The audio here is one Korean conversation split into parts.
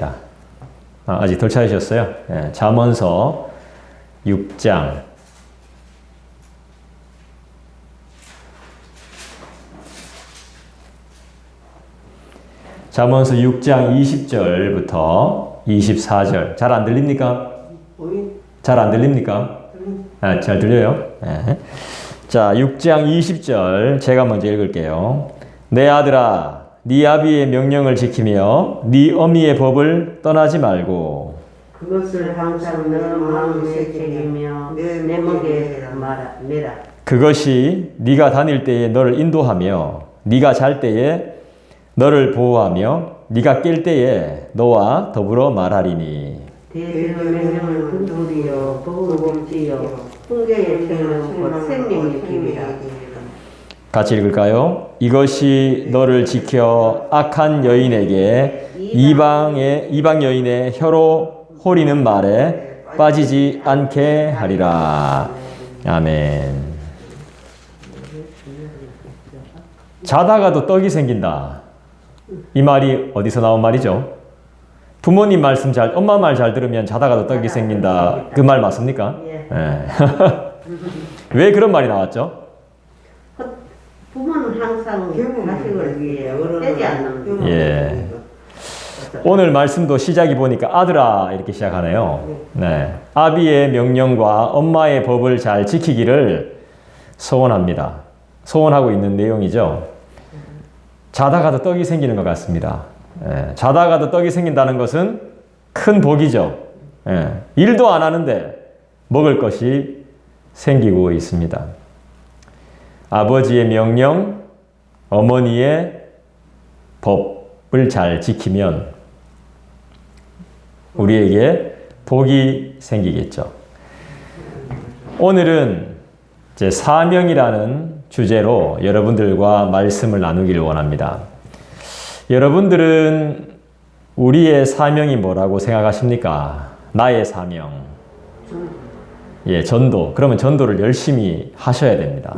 읽겠습니다. 아직 덜 찾으셨어요? 예, 잠언서 6장 20절부터 24절. 잘 안 들립니까? 잘 안 들립니까? 잘 들려요? 네. 자, 6장 20절 제가 먼저 읽을게요. 내 아들아, 네 아비의 명령을 지키며 네 어미의 법을 떠나지 말고 그것을 항상 내 마음에 새기며 내 목에 매라. 그것이 네가 다닐 때에 너를 인도하며 네가 잘 때에 너를 보호하며 네가 깰 때에 너와 더불어 말하리니. 대의 명령을 근두리여 복음지여 훈계의 책은 곧 생명의 길이라. 같이 읽을까요? 이것이 너를 지켜 악한 여인에게 이방 여인의 혀로 호리는 말에 빠지지 않게 하리라. 아멘. 자다가도 떡이 생긴다. 이 말이 어디서 나온 말이죠? 부모님 말씀 엄마 말 잘 들으면 자다가도 떡이 생긴다. 그 말 맞습니까? 예. 왜 그런 말이 나왔죠? 부모는 항상 자식을 위해 떼지 않는. 예. 오늘 말씀도 시작이 보니까 아들아 이렇게 시작하네요. 네. 아비의 명령과 엄마의 법을 잘 지키기를 소원합니다. 소원하고 있는 내용이죠. 자다가도 떡이 생기는 것 같습니다. 예. 자다가도 떡이 생긴다는 것은 큰 복이죠. 예. 일도 안 하는데 먹을 것이 생기고 있습니다. 아버지의 명령, 어머니의 법을 잘 지키면 우리에게 복이 생기겠죠. 오늘은 이제 사명이라는 주제로 여러분들과 말씀을 나누기를 원합니다. 여러분들은 우리의 사명이 뭐라고 생각하십니까? 나의 사명. 예, 전도. 그러면 전도를 열심히 하셔야 됩니다.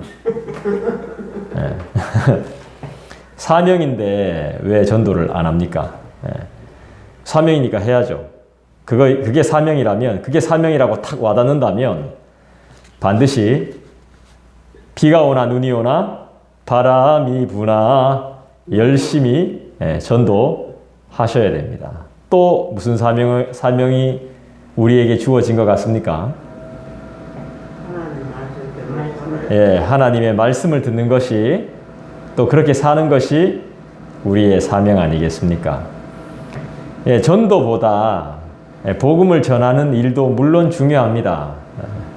예. 사명인데 왜 전도를 안 합니까? 예. 사명이니까 해야죠. 그게 사명이라면, 그게 사명이라고 탁 와닿는다면 반드시 비가 오나 눈이 오나 바람이 부나 열심히 전도하셔야 됩니다. 또 무슨 사명이 우리에게 주어진 것 같습니까? 예, 하나님의 말씀을 듣는 것이 또 그렇게 사는 것이 우리의 사명 아니겠습니까? 예, 전도보다 복음을 전하는 일도 물론 중요합니다.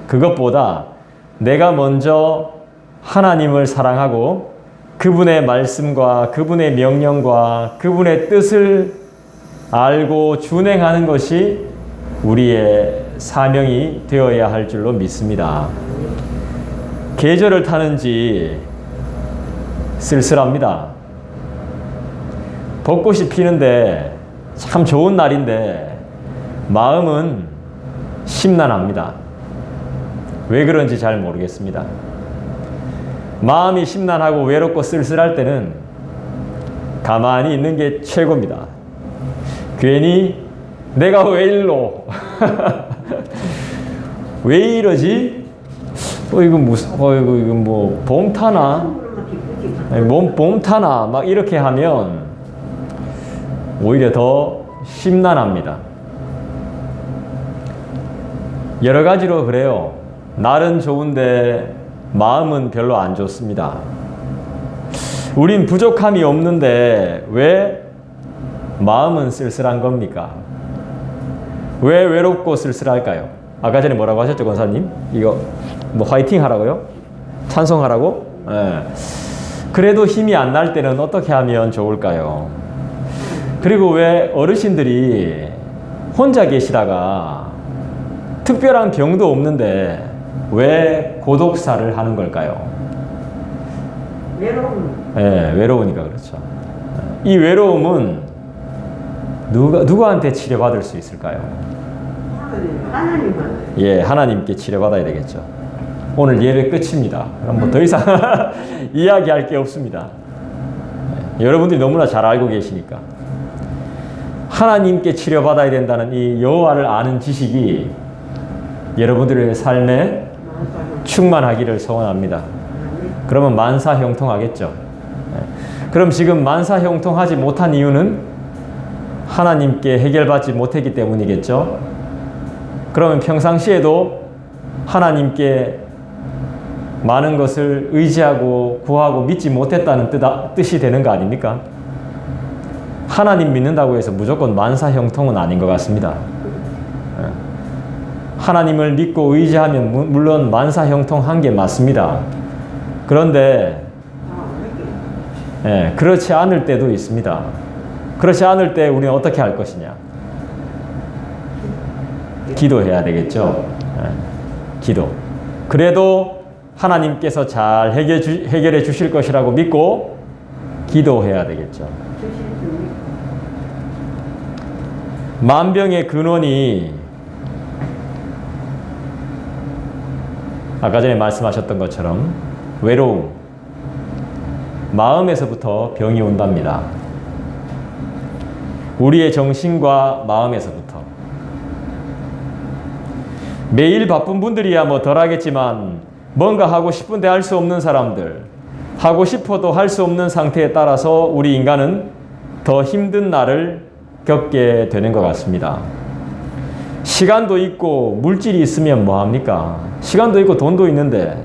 그것보다 내가 먼저 하나님을 사랑하고 그분의 말씀과 그분의 명령과 그분의 뜻을 알고 준행하는 것이 우리의 사명이 되어야 할 줄로 믿습니다. 계절을 타는지 쓸쓸합니다. 벚꽃이 피는데 참 좋은 날인데 마음은 심란합니다. 왜 그런지 잘 모르겠습니다. 마음이 심란하고 외롭고 쓸쓸할 때는 가만히 있는 게 최고입니다. 괜히 내가 왜 일로 왜 이러지? 이건 뭐 봄 타나? 봄 타나? 막 이렇게 하면 오히려 더 심란합니다. 여러 가지로 그래요. 날은 좋은데 마음은 별로 안 좋습니다. 우린 부족함이 없는데 왜 마음은 쓸쓸한 겁니까? 왜 외롭고 쓸쓸할까요? 아까 전에 뭐라고 하셨죠, 권사님? 이거 뭐 화이팅 하라고요? 찬송하라고? 네. 그래도 힘이 안 날 때는 어떻게 하면 좋을까요? 그리고 왜 어르신들이 혼자 계시다가 특별한 병도 없는데 왜 고독사를 하는 걸까요? 네, 외로우니까 그렇죠. 이 외로움은 누구한테 치료받을 수 있을까요? 하나님한테. 예, 하나님께 치료받아야 되겠죠. 오늘 예배 끝입니다. 그럼 뭐 더 이상 이야기할 게 없습니다. 여러분들이 너무나 잘 알고 계시니까. 하나님께 치료받아야 된다는 이 여호와를 아는 지식이 여러분들의 삶에 충만하기를 소원합니다. 그러면 만사형통하겠죠. 그럼 지금 만사형통하지 못한 이유는 하나님께 해결받지 못했기 때문이겠죠. 그러면 평상시에도 하나님께 많은 것을 의지하고 구하고 믿지 못했다는 뜻이 되는 거 아닙니까? 하나님 믿는다고 해서 무조건 만사형통은 아닌 것 같습니다. 하나님을 믿고 의지하면 물론 만사형통한 게 맞습니다. 그런데 그렇지 않을 때도 있습니다. 그렇지 않을 때 우리는 어떻게 할 것이냐? 기도해야 되겠죠. 기도. 그래도 하나님께서 잘 해결해 주실 것이라고 믿고 기도해야 되겠죠. 만병의 근원이 아까 전에 말씀하셨던 것처럼 외로움, 마음에서부터 병이 온답니다. 우리의 정신과 마음에서부터. 매일 바쁜 분들이야 뭐 덜하겠지만 뭔가 하고 싶은데 할 수 없는 사람들, 하고 싶어도 할 수 없는 상태에 따라서 우리 인간은 더 힘든 날을 겪게 되는 것 같습니다. 시간도 있고 물질이 있으면 뭐합니까? 시간도 있고 돈도 있는데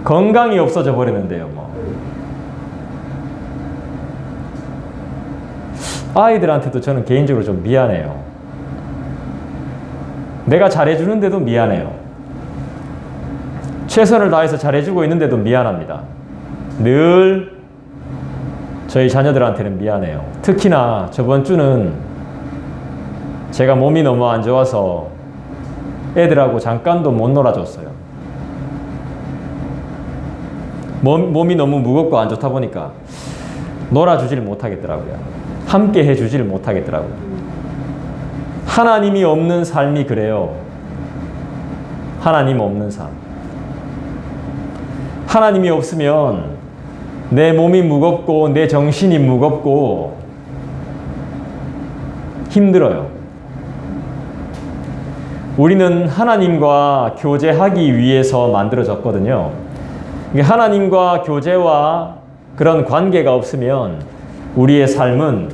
건강이 없어져 버리는데요. 뭐. 아이들한테도 저는 개인적으로 좀 미안해요. 내가 잘해주는데도 미안해요. 최선을 다해서 잘해주고 있는데도 미안합니다. 늘 저희 자녀들한테는 미안해요. 특히나 저번 주는 제가 몸이 너무 안 좋아서 애들하고 잠깐도 못 놀아줬어요. 몸이 너무 무겁고 안 좋다 보니까 놀아주질 못하겠더라고요. 함께 해주질 못하겠더라고요. 하나님이 없는 삶이 그래요. 하나님 없는 삶. 하나님이 없으면 내 몸이 무겁고 내 정신이 무겁고 힘들어요. 우리는 하나님과 교제하기 위해서 만들어졌거든요. 하나님과 교제와 그런 관계가 없으면 우리의 삶은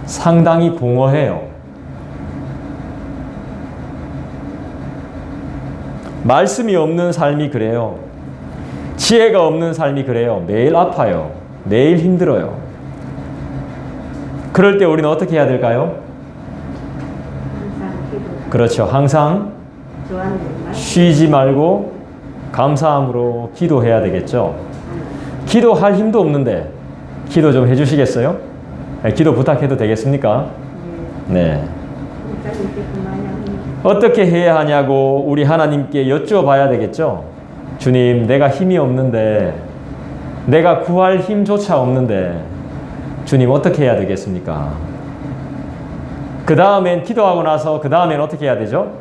상당히 공허해요. 말씀이 없는 삶이 그래요. 지혜가 없는 삶이 그래요. 매일 아파요. 매일 힘들어요. 그럴 때 우리는 어떻게 해야 될까요? 그렇죠. 항상 쉬지 말고 감사함으로 기도해야 되겠죠. 기도할 힘도 없는데 기도 좀 해주시겠어요? 네, 기도 부탁해도 되겠습니까? 네. 어떻게 해야 하냐고 우리 하나님께 여쭤봐야 되겠죠. 주님, 내가 힘이 없는데, 내가 구할 힘조차 없는데 주님 어떻게 해야 되겠습니까? 그 다음엔 기도하고 나서 그 다음엔 어떻게 해야 되죠?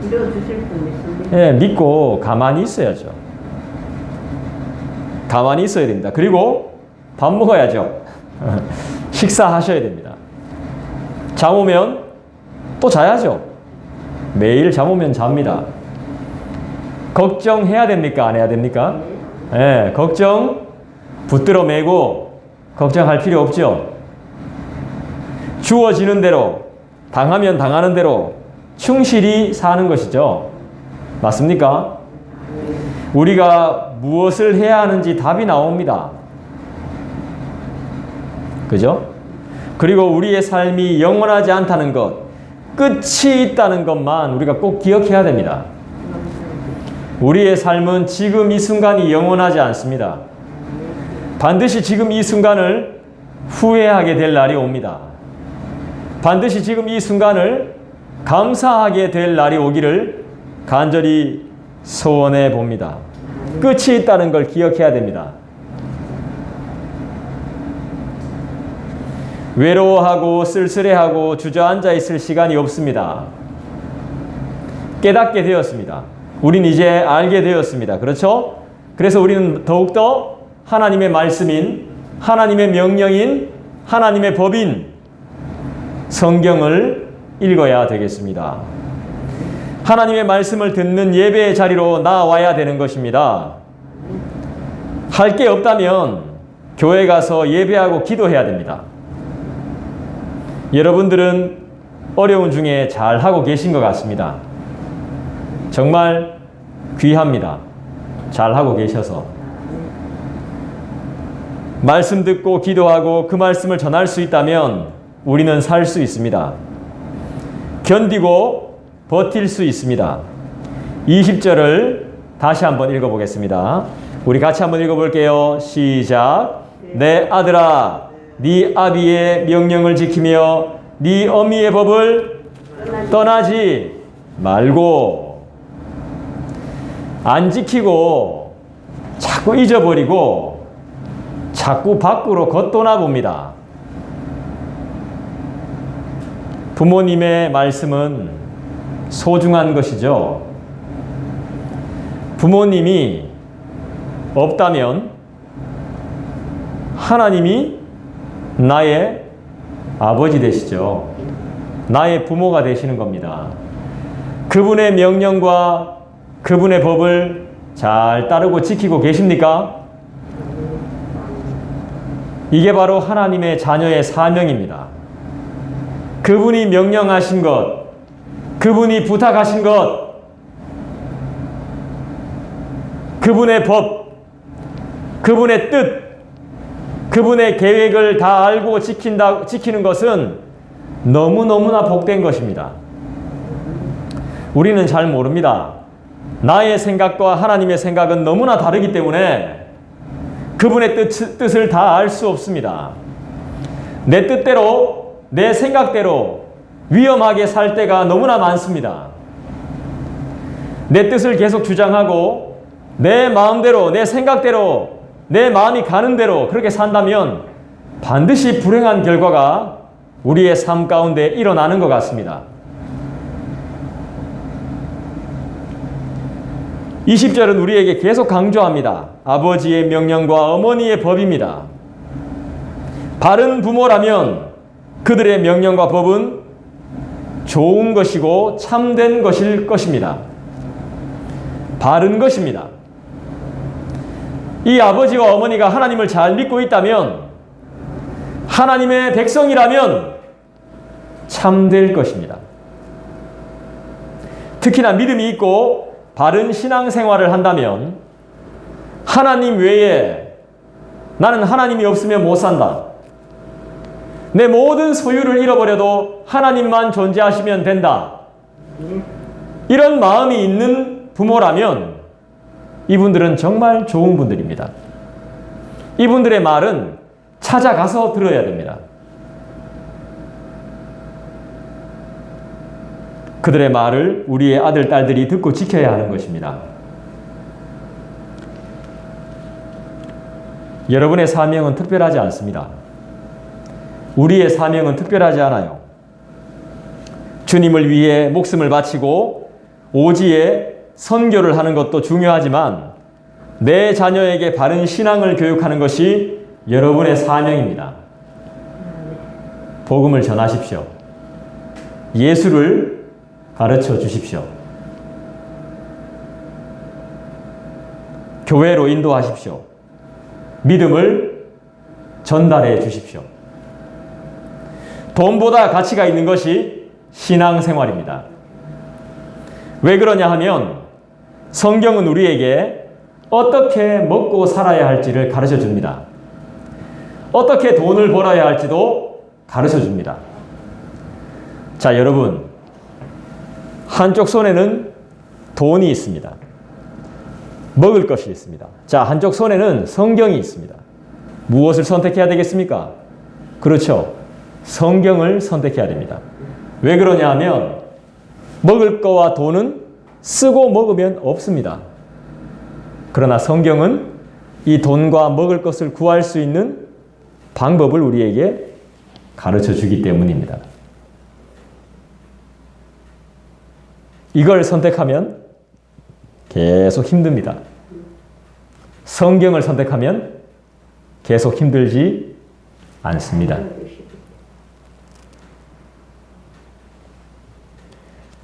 이루어주실 분 믿습니다. 네, 믿고 가만히 있어야죠. 가만히 있어야 됩니다. 그리고 밥 먹어야죠. 식사하셔야 됩니다. 잠 오면 또 자야죠. 매일 잠 오면 잡니다. 걱정해야 됩니까? 안 해야 됩니까? 네, 걱정 붙들어 매고 걱정할 필요 없죠. 주어지는 대로, 당하면 당하는 대로 충실히 사는 것이죠. 맞습니까? 우리가 무엇을 해야 하는지 답이 나옵니다. 그죠? 그리고 우리의 삶이 영원하지 않다는 것, 끝이 있다는 것만 우리가 꼭 기억해야 됩니다. 우리의 삶은 지금 이 순간이 영원하지 않습니다. 반드시 지금 이 순간을 후회하게 될 날이 옵니다. 반드시 지금 이 순간을 감사하게 될 날이 오기를 간절히 소원해 봅니다. 끝이 있다는 걸 기억해야 됩니다. 외로워하고 쓸쓸해하고 주저앉아 있을 시간이 없습니다. 깨닫게 되었습니다. 우린 이제 알게 되었습니다. 그렇죠? 그래서 우리는 더욱더 하나님의 말씀인, 하나님의 명령인, 하나님의 법인 성경을 읽어야 되겠습니다. 하나님의 말씀을 듣는 예배의 자리로 나와야 되는 것입니다. 할 게 없다면 교회 가서 예배하고 기도해야 됩니다. 여러분들은 어려운 중에 잘 하고 계신 것 같습니다. 정말 귀합니다. 잘 하고 계셔서. 말씀 듣고 기도하고 그 말씀을 전할 수 있다면 우리는 살 수 있습니다. 견디고 버틸 수 있습니다. 20절을 다시 한번 읽어보겠습니다. 우리 같이 한번 읽어볼게요. 시작. 내 아들아, 네 아비의 명령을 지키며 네 어미의 법을 떠나지 말고. 안 지키고 자꾸 잊어버리고 자꾸 밖으로 겉도나 봅니다. 부모님의 말씀은 소중한 것이죠. 부모님이 없다면 하나님이 나의 아버지 되시죠. 나의 부모가 되시는 겁니다. 그분의 명령과 그분의 법을 잘 따르고 지키고 계십니까? 이게 바로 하나님의 자녀의 사명입니다. 그분이 명령하신 것, 그분이 부탁하신 것, 그분의 법, 그분의 뜻, 그분의 계획을 다 알고 지키는 것은 너무너무나 복된 것입니다. 우리는 잘 모릅니다. 나의 생각과 하나님의 생각은 너무나 다르기 때문에 그분의 뜻을 다 알 수 없습니다. 내 뜻대로, 내 생각대로 위험하게 살 때가 너무나 많습니다. 내 뜻을 계속 주장하고 내 마음대로, 내 생각대로, 내 마음이 가는 대로 그렇게 산다면 반드시 불행한 결과가 우리의 삶 가운데 일어나는 것 같습니다. 20절은 우리에게 계속 강조합니다. 아버지의 명령과 어머니의 법입니다. 바른 부모라면 그들의 명령과 법은 좋은 것이고 참된 것일 것입니다. 바른 것입니다. 이 아버지와 어머니가 하나님을 잘 믿고 있다면, 하나님의 백성이라면 참될 것입니다. 특히나 믿음이 있고 바른 신앙생활을 한다면 하나님 외에 나는 하나님이 없으면 못 산다. 내 모든 소유를 잃어버려도 하나님만 존재하시면 된다. 이런 마음이 있는 부모라면 이분들은 정말 좋은 분들입니다. 이분들의 말은 찾아가서 들어야 됩니다. 그들의 말을 우리의 아들, 딸들이 듣고 지켜야 하는 것입니다. 여러분의 사명은 특별하지 않습니다. 우리의 사명은 특별하지 않아요. 주님을 위해 목숨을 바치고 오지에 선교를 하는 것도 중요하지만 내 자녀에게 바른 신앙을 교육하는 것이 여러분의 사명입니다. 복음을 전하십시오. 예수를 가르쳐 주십시오. 교회로 인도하십시오. 믿음을 전달해 주십시오. 돈보다 가치가 있는 것이 신앙생활입니다. 왜 그러냐 하면 성경은 우리에게 어떻게 먹고 살아야 할지를 가르쳐 줍니다. 어떻게 돈을 벌어야 할지도 가르쳐 줍니다. 자, 여러분, 한쪽 손에는 돈이 있습니다. 먹을 것이 있습니다. 자, 한쪽 손에는 성경이 있습니다. 무엇을 선택해야 되겠습니까? 그렇죠. 성경을 선택해야 됩니다. 왜 그러냐 하면 먹을 거와 돈은 쓰고 먹으면 없습니다. 그러나 성경은 이 돈과 먹을 것을 구할 수 있는 방법을 우리에게 가르쳐 주기 때문입니다. 이걸 선택하면 계속 힘듭니다. 성경을 선택하면 계속 힘들지 않습니다.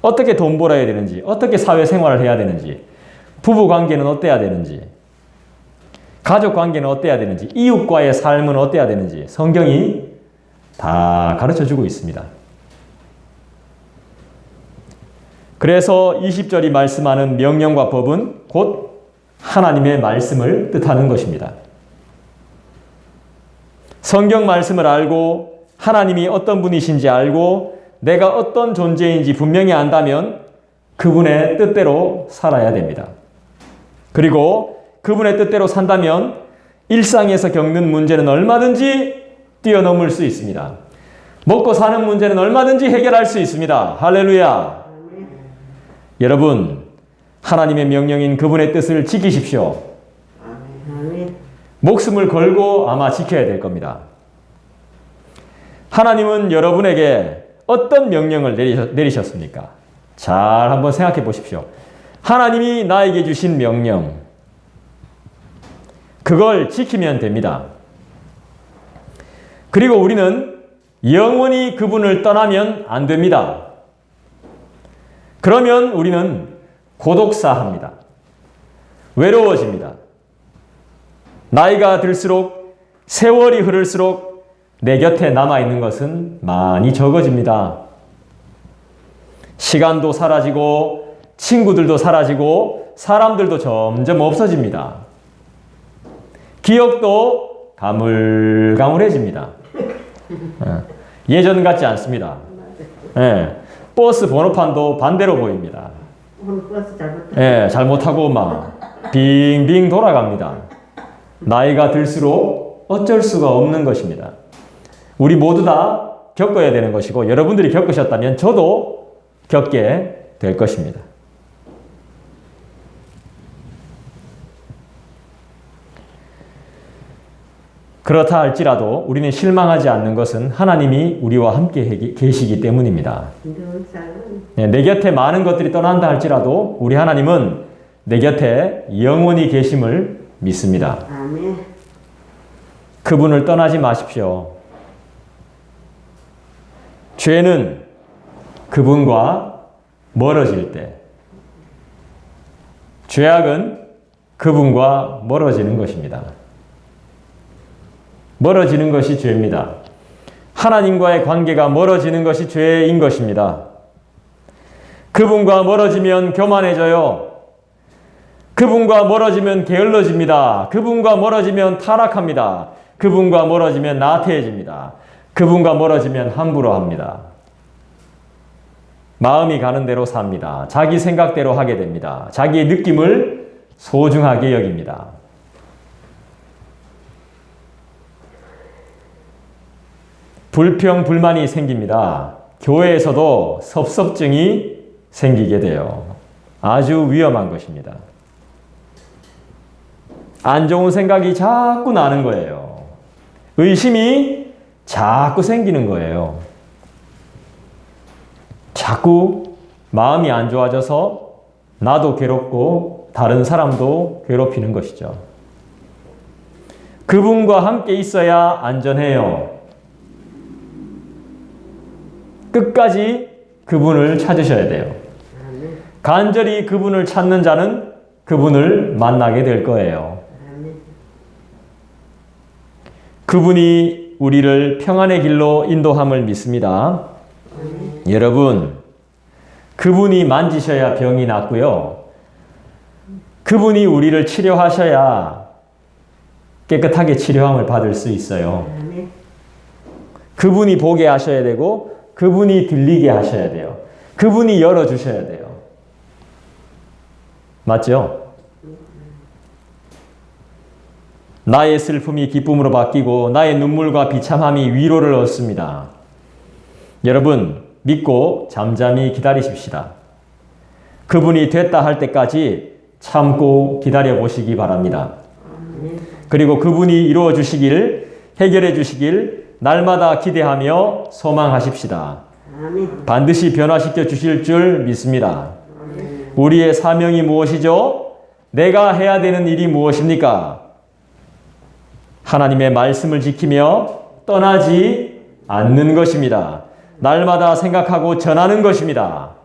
어떻게 돈 벌어야 되는지, 어떻게 사회생활을 해야 되는지, 부부관계는 어때야 되는지, 가족관계는 어때야 되는지, 이웃과의 삶은 어때야 되는지 성경이 다 가르쳐주고 있습니다. 그래서 20절이 말씀하는 명령과 법은 곧 하나님의 말씀을 뜻하는 것입니다. 성경 말씀을 알고 하나님이 어떤 분이신지 알고 내가 어떤 존재인지 분명히 안다면 그분의 뜻대로 살아야 됩니다. 그리고 그분의 뜻대로 산다면 일상에서 겪는 문제는 얼마든지 뛰어넘을 수 있습니다. 먹고 사는 문제는 얼마든지 해결할 수 있습니다. 할렐루야. 여러분, 하나님의 명령인 그분의 뜻을 지키십시오. 목숨을 걸고 아마 지켜야 될 겁니다. 하나님은 여러분에게 어떤 명령을 내리셨습니까? 잘 한번 생각해 보십시오. 하나님이 나에게 주신 명령, 그걸 지키면 됩니다. 그리고 우리는 영원히 그분을 떠나면 안 됩니다. 그러면 우리는 고독사합니다. 외로워집니다. 나이가 들수록 세월이 흐를수록 내 곁에 남아있는 것은 많이 적어집니다. 시간도 사라지고 친구들도 사라지고 사람들도 점점 없어집니다. 기억도 가물가물해집니다. 예전 같지 않습니다. 버스 번호판도 반대로 보입니다. 버스 잘못하고. 잘못하고 막 빙빙 돌아갑니다. 나이가 들수록 어쩔 수가 없는 것입니다. 우리 모두 다 겪어야 되는 것이고 여러분들이 겪으셨다면 저도 겪게 될 것입니다. 그렇다 할지라도 우리는 실망하지 않는 것은 하나님이 우리와 함께 계시기 때문입니다. 내 곁에 많은 것들이 떠난다 할지라도 우리 하나님은 내 곁에 영원히 계심을 믿습니다. 아멘. 그분을 떠나지 마십시오. 죄는 그분과 멀어질 때, 죄악은 그분과 멀어지는 것입니다. 멀어지는 것이 죄입니다. 하나님과의 관계가 멀어지는 것이 죄인 것입니다. 그분과 멀어지면 교만해져요. 그분과 멀어지면 게을러집니다. 그분과 멀어지면 타락합니다. 그분과 멀어지면 나태해집니다. 그분과 멀어지면 함부로 합니다. 마음이 가는 대로 삽니다. 자기 생각대로 하게 됩니다. 자기의 느낌을 소중하게 여깁니다. 불평, 불만이 생깁니다. 교회에서도 섭섭증이 생기게 돼요. 아주 위험한 것입니다. 안 좋은 생각이 자꾸 나는 거예요. 의심이 자꾸 생기는 거예요. 자꾸 마음이 안 좋아져서 나도 괴롭고 다른 사람도 괴롭히는 것이죠. 그분과 함께 있어야 안전해요. 끝까지 그분을 찾으셔야 돼요. 간절히 그분을 찾는 자는 그분을 만나게 될 거예요. 그분이 우리를 평안의 길로 인도함을 믿습니다. 여러분, 그분이 만지셔야 병이 낫고요. 그분이 우리를 치료하셔야 깨끗하게 치료함을 받을 수 있어요. 그분이 보게 하셔야 되고 그분이 들리게 하셔야 돼요. 그분이 열어주셔야 돼요. 맞죠? 나의 슬픔이 기쁨으로 바뀌고 나의 눈물과 비참함이 위로를 얻습니다. 여러분, 믿고 잠잠히 기다리십시다. 그분이 됐다 할 때까지 참고 기다려 보시기 바랍니다. 그리고 그분이 이루어 주시길, 해결해 주시길 날마다 기대하며 소망하십시다. 반드시 변화시켜 주실 줄 믿습니다. 우리의 사명이 무엇이죠? 내가 해야 되는 일이 무엇입니까? 하나님의 말씀을 지키며 떠나지 않는 것입니다. 날마다 생각하고 전하는 것입니다.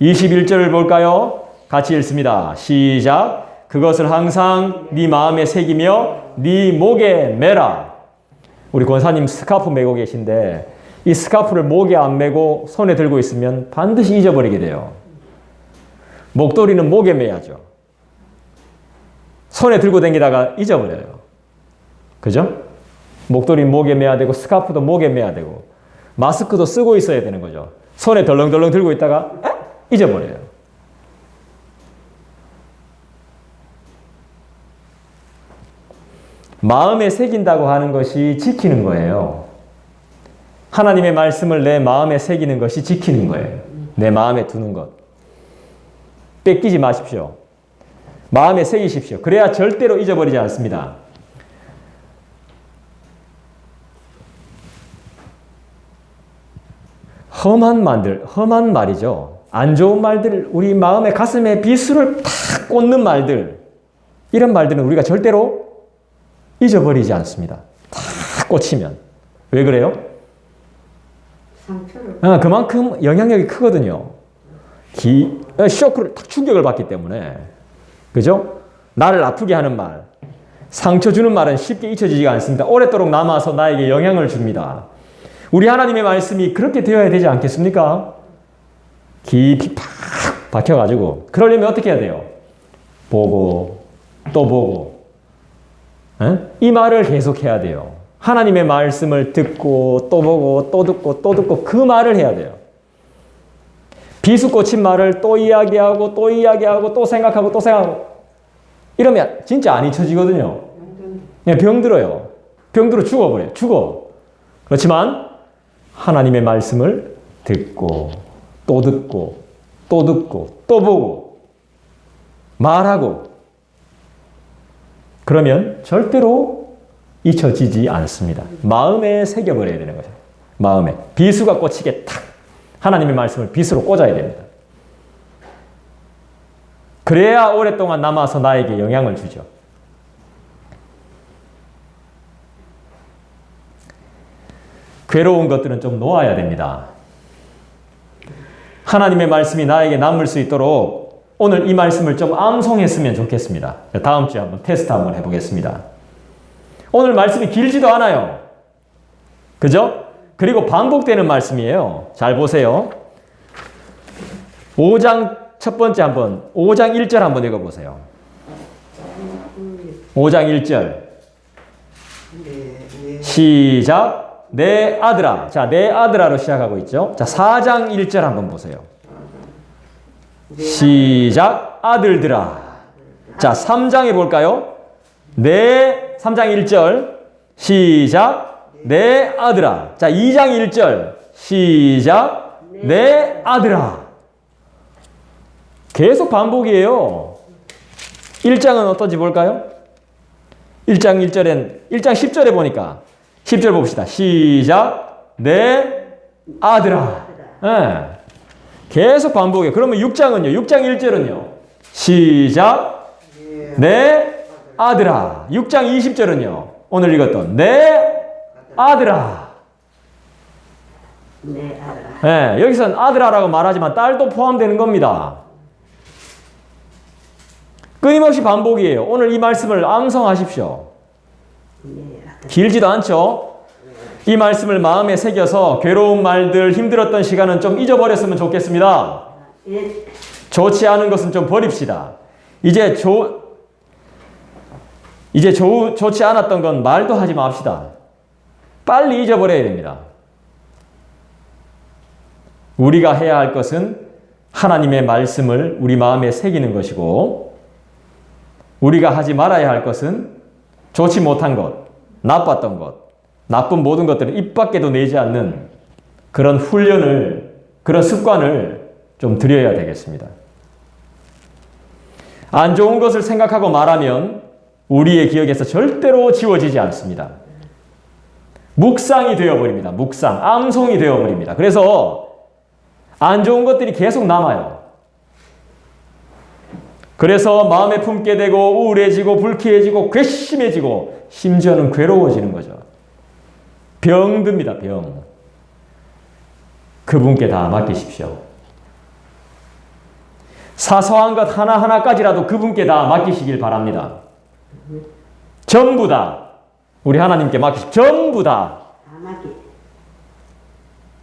21절을 볼까요? 같이 읽습니다. 시작. 그것을 항상 네 마음에 새기며 네 목에 매라. 우리 권사님 스카프 메고 계신데 이 스카프를 목에 안 메고 손에 들고 있으면 반드시 잊어버리게 돼요. 목도리는 목에 매야죠. 손에 들고 다니다가 잊어버려요. 그죠? 목도리는 목에 매야 되고 스카프도 목에 매야 되고 마스크도 쓰고 있어야 되는 거죠. 손에 덜렁덜렁 들고 있다가 잊어버려요. 마음에 새긴다고 하는 것이 지키는 거예요. 하나님의 말씀을 내 마음에 새기는 것이 지키는 거예요. 내 마음에 두는 것. 뺏기지 마십시오. 마음에 새기십시오. 그래야 절대로 잊어버리지 않습니다. 험한 말이죠. 안 좋은 말들, 우리 마음의 가슴에 비수를 탁 꽂는 말들, 이런 말들은 우리가 절대로 잊어버리지 않습니다. 탁 꽂히면. 왜 그래요? 상처를. 그만큼 영향력이 크거든요. 쇼크를 탁 충격을 받기 때문에. 그죠? 나를 아프게 하는 말, 상처 주는 말은 쉽게 잊혀지지가 않습니다. 오랫도록 남아서 나에게 영향을 줍니다. 우리 하나님의 말씀이 그렇게 되어야 되지 않겠습니까? 깊이 팍 박혀가지고. 그러려면 어떻게 해야 돼요? 보고, 또 보고. 이 말을 계속해야 돼요. 하나님의 말씀을 듣고, 또 보고, 또 듣고, 또 듣고, 그 말을 해야 돼요. 비수 꽂힌 말을 또 이야기하고, 또 이야기하고, 또 생각하고, 또 생각하고. 이러면 진짜 안 잊혀지거든요. 그냥 병들어요. 병들어 죽어버려요. 죽어. 그렇지만, 하나님의 말씀을 듣고, 또 듣고, 또 듣고, 또 보고, 말하고, 그러면 절대로 잊혀지지 않습니다. 마음에 새겨버려야 되는 거죠. 마음에. 비수가 꽂히게 탁 하나님의 말씀을 비수로 꽂아야 됩니다. 그래야 오랫동안 남아서 나에게 영향을 주죠. 괴로운 것들은 좀 놓아야 됩니다. 하나님의 말씀이 나에게 남을 수 있도록 오늘 이 말씀을 좀 암송했으면 좋겠습니다. 다음 주에 한번 테스트 한번 해보겠습니다. 오늘 말씀이 길지도 않아요. 그죠? 그리고 반복되는 말씀이에요. 잘 보세요. 5장 첫 번째 한번 5장 1절 한번 읽어보세요. 5장 1절 시작. 내 아들아. 자, 내 아들아로 시작하고 있죠. 자, 4장 1절 한번 보세요. 시작. 아들들아. 자, 3장에 볼까요? 3장 1절 시작. 내 아들아. 자, 2장 1절 시작. 내 아들아. 계속 반복이에요. 1장은 어떤지 볼까요? 1장 1장 10절에 보니까 10절 봅시다. 시작. 내 아들아. 네. 계속 반복이에요. 그러면 6장은요? 6장 1절은요? 시작. 내 아들아. 6장 20절은요? 오늘 읽었던 내 아들아. 내 아들아. 네. 여기서는 아들아라고 말하지만 딸도 포함되는 겁니다. 끊임없이 반복이에요. 오늘 이 말씀을 암송하십시오. 길지도 않죠? 이 말씀을 마음에 새겨서 괴로운 말들, 힘들었던 시간은 좀 잊어버렸으면 좋겠습니다. 좋지 않은 것은 좀 버립시다. 이제 좋지 않았던 건 말도 하지 맙시다. 빨리 잊어버려야 됩니다. 우리가 해야 할 것은 하나님의 말씀을 우리 마음에 새기는 것이고, 우리가 하지 말아야 할 것은 좋지 못한 것, 나빴던 것, 나쁜 모든 것들을 입 밖에도 내지 않는 그런 훈련을, 그런 습관을 좀 들여야 되겠습니다. 안 좋은 것을 생각하고 말하면 우리의 기억에서 절대로 지워지지 않습니다. 묵상이 되어버립니다. 묵상, 암송이 되어버립니다. 그래서 안 좋은 것들이 계속 남아요. 그래서 마음에 품게 되고 우울해지고 불쾌해지고 괘씸해지고 심지어는 괴로워지는 거죠. 병듭니다. 병. 그분께 다 맡기십시오. 사소한 것 하나하나까지라도 그분께 다 맡기시길 바랍니다. 전부 다 우리 하나님께 맡기시고 전부 다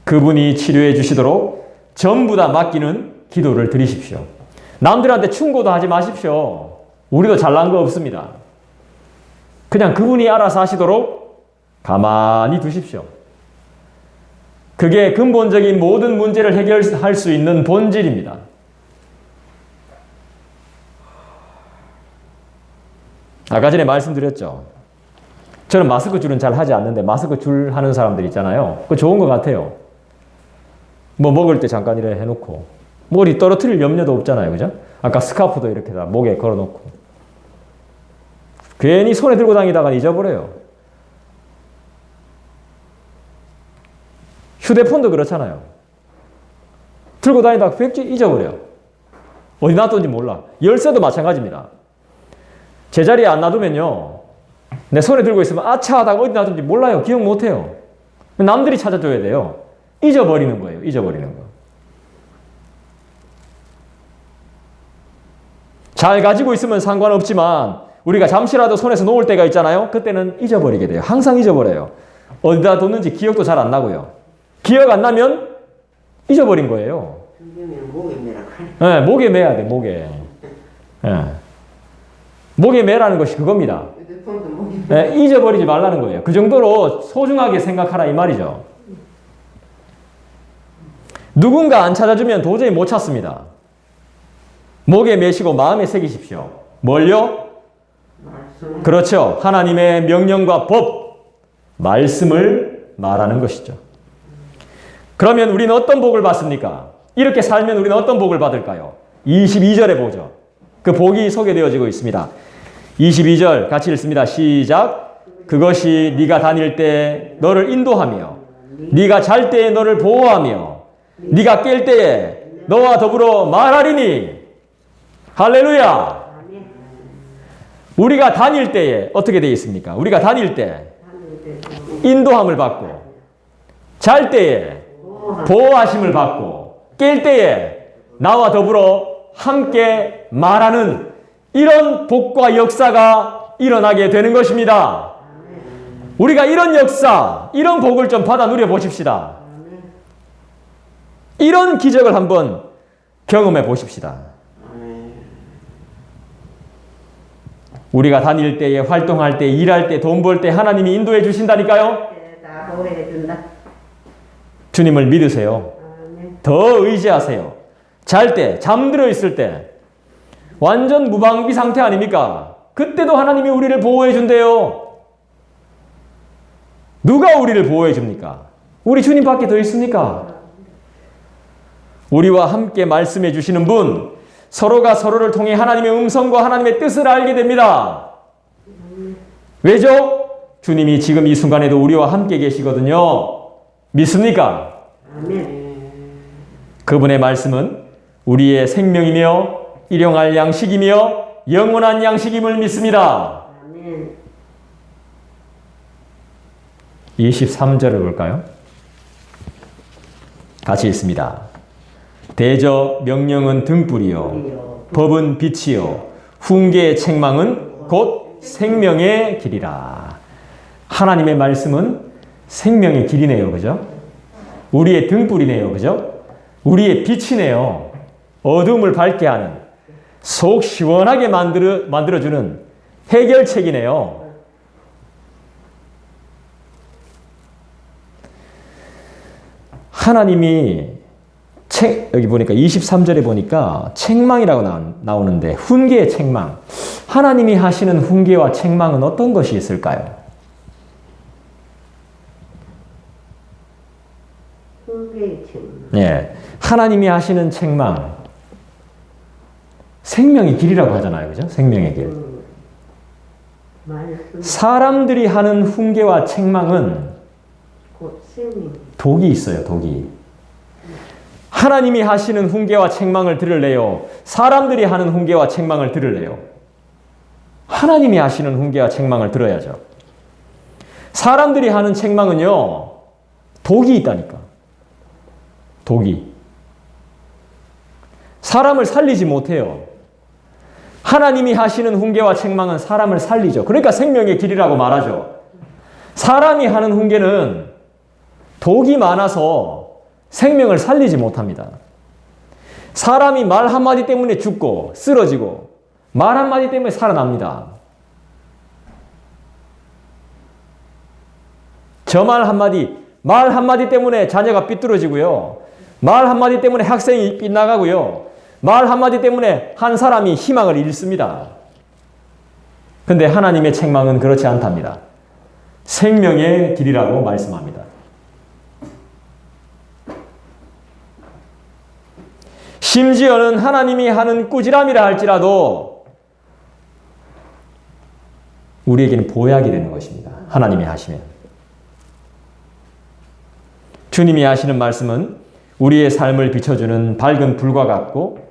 그분이 치료해 주시도록 전부 다 맡기는 기도를 드리십시오. 남들한테 충고도 하지 마십시오. 우리도 잘난 거 없습니다. 그냥 그분이 알아서 하시도록 가만히 두십시오. 그게 근본적인 모든 문제를 해결할 수 있는 본질입니다. 아까 전에 말씀드렸죠. 저는 마스크 줄은 잘 하지 않는데 마스크 줄 하는 사람들 있잖아요. 그거 좋은 것 같아요. 뭐 먹을 때 잠깐 이래 해놓고 머리 떨어뜨릴 염려도 없잖아요. 그죠? 아까 스카프도 이렇게 다 목에 걸어놓고 괜히 손에 들고 다니다가 잊어버려요. 휴대폰도 그렇잖아요. 들고 다니다가 백지 잊어버려요. 어디 놔뒀는지 몰라. 열쇠도 마찬가지입니다. 제자리에 안 놔두면요. 내 손에 들고 있으면 아차 하다가 어디 놔둔지 몰라요. 기억 못해요. 남들이 찾아줘야 돼요. 잊어버리는 거예요. 잊어버리는 거. 잘 가지고 있으면 상관없지만 우리가 잠시라도 손에서 놓을 때가 있잖아요. 그때는 잊어버리게 돼요. 항상 잊어버려요. 어디다 뒀는지 기억도 잘 안 나고요. 기억 안 나면 잊어버린 거예요. 네, 목에 매야 돼. 목에. 네. 목에 매라는 것이 그겁니다. 네, 잊어버리지 말라는 거예요. 그 정도로 소중하게 생각하라 이 말이죠. 누군가 안 찾아주면 도저히 못 찾습니다. 목에 매시고 마음에 새기십시오. 뭘요? 그렇죠. 하나님의 명령과 법, 말씀을 말하는 것이죠. 그러면 우리는 어떤 복을 받습니까? 이렇게 살면 우리는 어떤 복을 받을까요? 22절에 보죠. 그 복이 소개되어지고 있습니다. 22절 같이 읽습니다. 시작. 그것이 네가 다닐 때 너를 인도하며 네가 잘 때에 너를 보호하며 네가 깰 때에 너와 더불어 말하리니. 할렐루야. 우리가 다닐 때에 어떻게 되어 있습니까? 우리가 다닐 때 인도함을 받고 잘 때에 보호하심을 받고 깰 때에 나와 더불어 함께 말하는 이런 복과 역사가 일어나게 되는 것입니다. 우리가 이런 역사, 이런 복을 좀 받아 누려 보십시다. 이런 기적을 한번 경험해 보십시다. 우리가 다닐 때에, 활동할 때, 일할 때, 돈 벌 때 하나님이 인도해 주신다니까요. 주님을 믿으세요. 더 의지하세요. 잘 때, 잠들어 있을 때 완전 무방비 상태 아닙니까? 그때도 하나님이 우리를 보호해 준대요. 누가 우리를 보호해 줍니까? 우리 주님밖에 더 있습니까? 우리와 함께 말씀해 주시는 분, 서로가 서로를 통해 하나님의 음성과 하나님의 뜻을 알게 됩니다. 왜죠? 주님이 지금 이 순간에도 우리와 함께 계시거든요. 믿습니까? 그분의 말씀은 우리의 생명이며 일용할 양식이며 영원한 양식임을 믿습니다. 23절을 볼까요? 같이 읽습니다. 대저 명령은 등불이요 법은 빛이요 훈계의 책망은 곧 생명의 길이라. 하나님의 말씀은 생명의 길이네요. 그죠? 우리의 등불이네요. 그죠? 우리의 빛이네요. 어둠을 밝게 하는, 속 시원하게 만들어주는 해결책이네요. 하나님이 여기 보니까 23절에 보니까 책망이라고 나오는데 훈계의 책망. 하나님이 하시는 훈계와 책망은 어떤 것이 있을까요? 훈계의 책망. 예, 하나님이 하시는 책망. 생명의 길이라고 하잖아요. 그죠? 생명의 길. 사람들이 하는 훈계와 책망은 독이 있어요. 독이. 하나님이 하시는 훈계와 책망을 들을래요? 사람들이 하는 훈계와 책망을 들을래요? 하나님이 하시는 훈계와 책망을 들어야죠. 사람들이 하는 책망은요, 독이 있다니까. 독이. 사람을 살리지 못해요. 하나님이 하시는 훈계와 책망은 사람을 살리죠. 그러니까 생명의 길이라고 말하죠. 사람이 하는 훈계는 독이 많아서 생명을 살리지 못합니다. 사람이 말 한마디 때문에 죽고 쓰러지고 말 한마디 때문에 살아납니다. 저 말 한마디 때문에 자녀가 삐뚤어지고요. 말 한마디 때문에 학생이 빗나가고요. 말 한마디 때문에 한 사람이 희망을 잃습니다. 근데 하나님의 책망은 그렇지 않답니다. 생명의 길이라고 말씀합니다. 심지어는 하나님이 하는 꾸지람이라 할지라도 우리에게는 보약이 되는 것입니다. 하나님이 하시면. 주님이 하시는 말씀은 우리의 삶을 비춰주는 밝은 불과 같고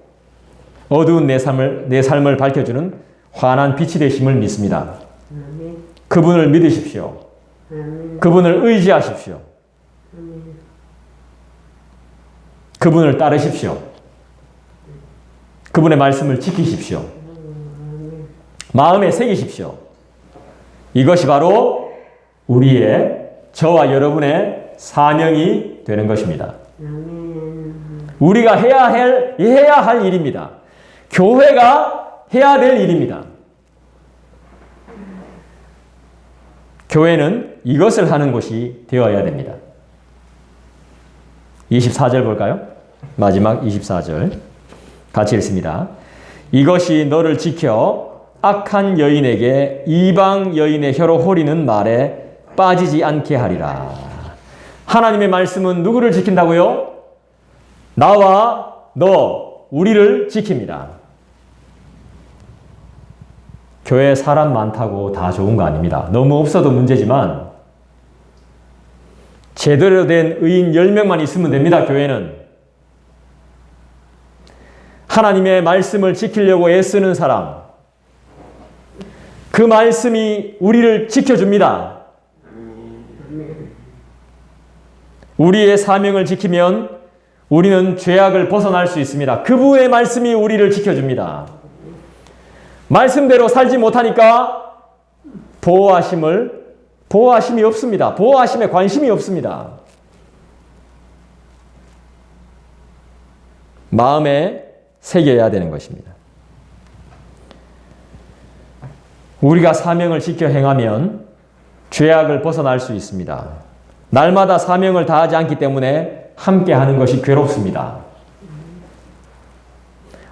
어두운 내 삶을 밝혀주는 환한 빛이 되심을 믿습니다. 그분을 믿으십시오. 그분을 의지하십시오. 그분을 따르십시오. 그분의 말씀을 지키십시오. 마음에 새기십시오. 이것이 바로 우리의 저와 여러분의 사명이 되는 것입니다. 우리가 해야 할 일입니다. 교회가 해야 될 일입니다. 교회는 이것을 하는 곳이 되어야 됩니다. 24절 볼까요? 마지막 24절 같이 읽습니다. 이것이 너를 지켜 악한 여인에게 이방 여인의 혀로 호리는 말에 빠지지 않게 하리라. 하나님의 말씀은 누구를 지킨다고요? 나와 너, 우리를 지킵니다. 교회에 사람 많다고 다 좋은 거 아닙니다. 너무 없어도 문제지만 제대로 된 의인 10명만 있으면 됩니다. 교회는. 하나님의 말씀을 지키려고 애쓰는 사람, 그 말씀이 우리를 지켜줍니다. 우리의 사명을 지키면 우리는 죄악을 벗어날 수 있습니다. 그분의 말씀이 우리를 지켜줍니다. 말씀대로 살지 못하니까 보호하심이 없습니다. 보호하심에 관심이 없습니다. 마음에 새겨야 되는 것입니다. 우리가 사명을 지켜 행하면 죄악을 벗어날 수 있습니다. 날마다 사명을 다하지 않기 때문에 함께 하는 것이 괴롭습니다.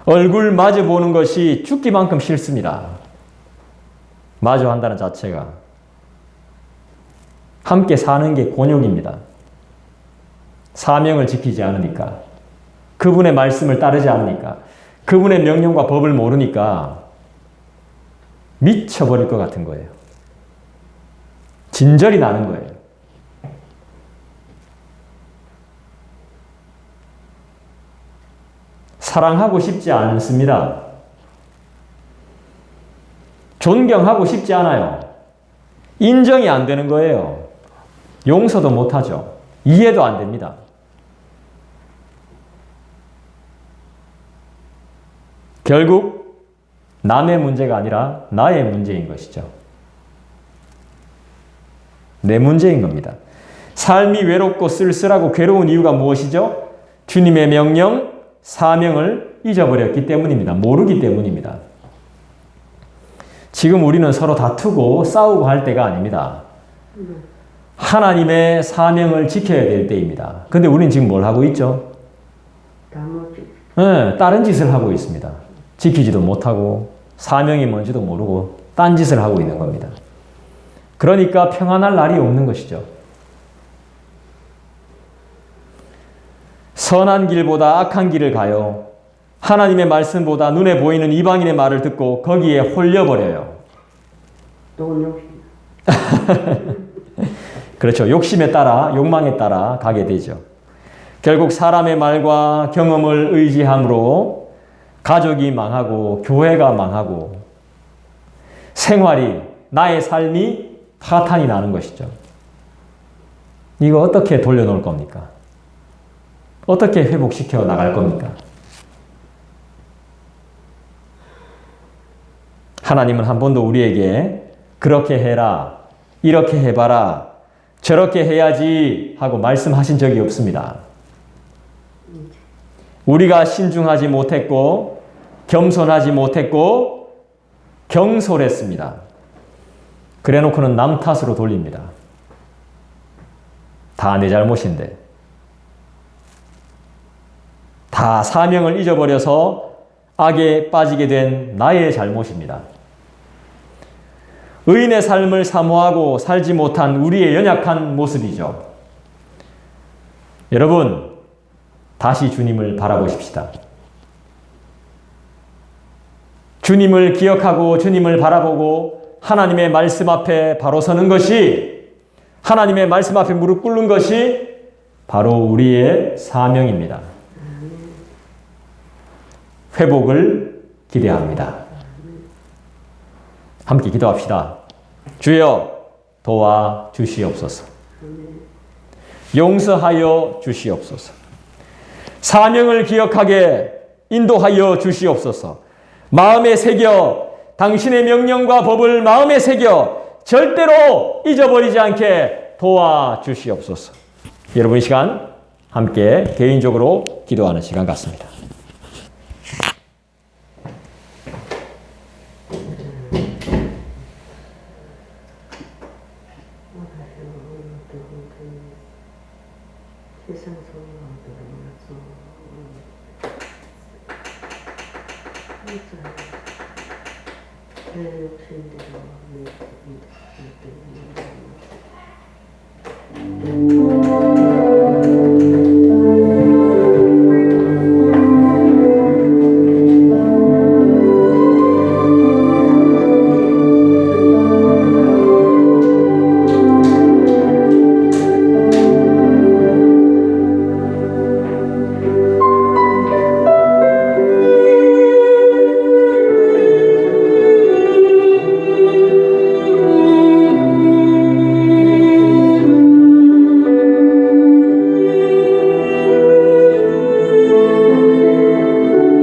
얼굴 마주 보는 것이 죽기만큼 싫습니다. 마주 한다는 자체가. 함께 사는 게 곤욕입니다. 사명을 지키지 않으니까. 그분의 말씀을 따르지 않으니까. 그분의 명령과 법을 모르니까 미쳐버릴 것 같은 거예요. 진절이 나는 거예요. 사랑하고 싶지 않습니다. 존경하고 싶지 않아요. 인정이 안 되는 거예요. 용서도 못하죠. 이해도 안 됩니다. 결국 남의 문제가 아니라 나의 문제인 것이죠. 내 문제인 겁니다. 삶이 외롭고 쓸쓸하고 괴로운 이유가 무엇이죠? 주님의 명령, 사명을 잊어버렸기 때문입니다. 모르기 때문입니다. 지금 우리는 서로 다투고 싸우고 할 때가 아닙니다. 하나님의 사명을 지켜야 될 때입니다. 근데 우리는 지금 뭘 하고 있죠? 네, 다른 짓을 하고 있습니다. 지키지도 못하고 사명이 뭔지도 모르고 딴 짓을 하고 있는 겁니다. 그러니까 평안할 날이 없는 것이죠. 선한 길보다 악한 길을 가요. 하나님의 말씀보다 눈에 보이는 이방인의 말을 듣고 거기에 홀려버려요. 그렇죠. 욕심에 따라, 욕망에 따라 가게 되죠. 결국 사람의 말과 경험을 의지함으로 가족이 망하고 교회가 망하고 생활이, 나의 삶이 파탄이 나는 것이죠. 이거 어떻게 돌려놓을 겁니까? 어떻게 회복시켜 나갈 겁니까? 하나님은 한 번도 우리에게 그렇게 해라, 이렇게 해봐라, 저렇게 해야지 하고 말씀하신 적이 없습니다. 우리가 신중하지 못했고 겸손하지 못했고 경솔했습니다. 그래놓고는 남 탓으로 돌립니다. 다 내 잘못인데. 다 사명을 잊어버려서 악에 빠지게 된 나의 잘못입니다. 의인의 삶을 사모하고 살지 못한 우리의 연약한 모습이죠. 여러분, 다시 주님을 바라보십시다. 주님을 기억하고 주님을 바라보고 하나님의 말씀 앞에 바로 서는 것이, 하나님의 말씀 앞에 무릎 꿇는 것이 바로 우리의 사명입니다. 회복을 기대합니다. 함께 기도합시다. 주여 도와 주시옵소서. 용서하여 주시옵소서. 사명을 기억하게 인도하여 주시옵소서. 마음에 새겨 당신의 명령과 법을 마음에 새겨 절대로 잊어버리지 않게 도와 주시옵소서. 여러분, 이 시간 함께 개인적으로 기도하는 시간 같습니다. 세상 소망으로 내 욕심대로 내